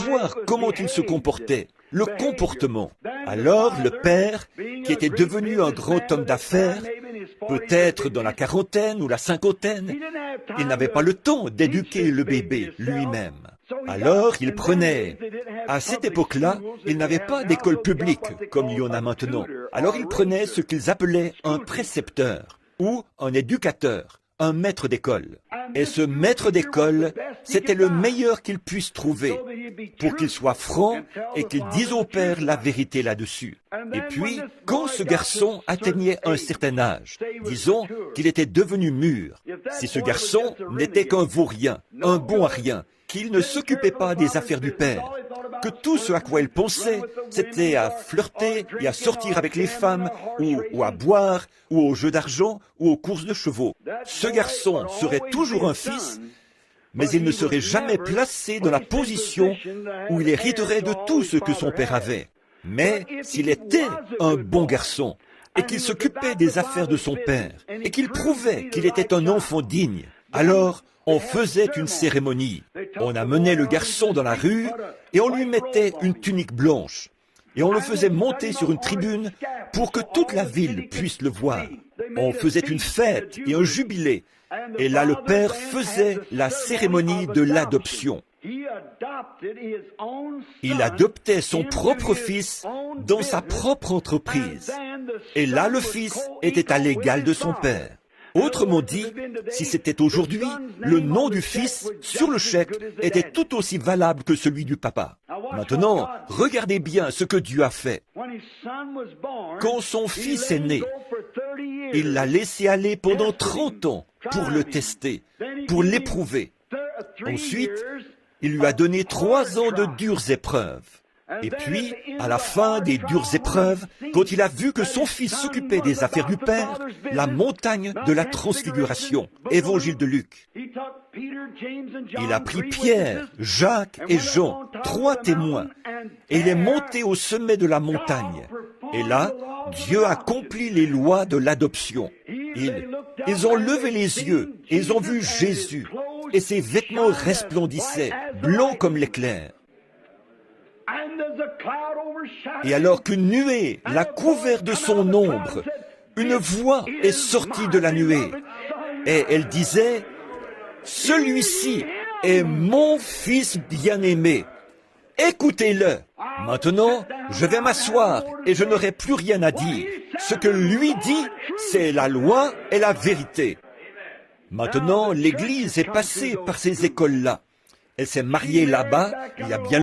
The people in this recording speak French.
voir comment il se comportait, le comportement. Alors le père, qui était devenu un grand homme d'affaires, peut-être dans la quarantaine ou la cinquantaine, il n'avait pas le temps d'éduquer le bébé lui-même. Alors il prenait, à cette époque-là, il n'avait pas d'école publique comme il y en a maintenant. Alors il prenait ce qu'ils appelaient un précepteur ou un éducateur, un maître d'école. Et ce maître d'école, c'était le meilleur qu'il puisse trouver pour qu'il soit franc et qu'il dise au père la vérité là-dessus. Et puis, quand ce garçon atteignait un certain âge, disons qu'il était devenu mûr, si ce garçon n'était qu'un vaurien, un bon à rien, qu'il ne s'occupait pas des affaires du père, que tout ce à quoi il pensait, c'était à flirter et à sortir avec les femmes, ou à boire, ou aux jeux d'argent, ou aux courses de chevaux. Ce garçon serait toujours un fils, mais il ne serait jamais placé dans la position où il hériterait de tout ce que son père avait. Mais s'il était un bon garçon, et qu'il s'occupait des affaires de son père, et qu'il prouvait qu'il était un enfant digne, alors on faisait une cérémonie. On amenait le garçon dans la rue et on lui mettait une tunique blanche. Et on le faisait monter sur une tribune pour que toute la ville puisse le voir. On faisait une fête et un jubilé. Et là, le père faisait la cérémonie de l'adoption. Il adoptait son propre fils dans sa propre entreprise. Et là, le fils était à l'égal de son père. Autrement dit, si c'était aujourd'hui, le nom du fils sur le chèque était tout aussi valable que celui du papa. Maintenant, regardez bien ce que Dieu a fait. Quand son fils est né, il l'a laissé aller pendant 30 ans pour le tester, pour l'éprouver. Ensuite, il lui a donné 3 ans de dures épreuves. Et puis, à la fin des dures épreuves, quand il a vu que son fils s'occupait des affaires du Père, la montagne de la transfiguration, Évangile de Luc. Il a pris Pierre, Jacques et Jean, 3 témoins, et il est monté au sommet de la montagne. Et là, Dieu accomplit les lois de l'adoption. Ils ont levé les yeux, et ils ont vu Jésus, et ses vêtements resplendissaient, blancs comme l'éclair. Et alors qu'une nuée l'a couvert de son ombre, une voix est sortie de la nuée, et elle disait, « Celui-ci est mon fils bien-aimé, écoutez-le. Maintenant, je vais m'asseoir et je n'aurai plus rien à dire. Ce que lui dit, c'est la loi et la vérité. » Maintenant, l'Église est passée par ces écoles-là. Elle s'est mariée là-bas il y a bien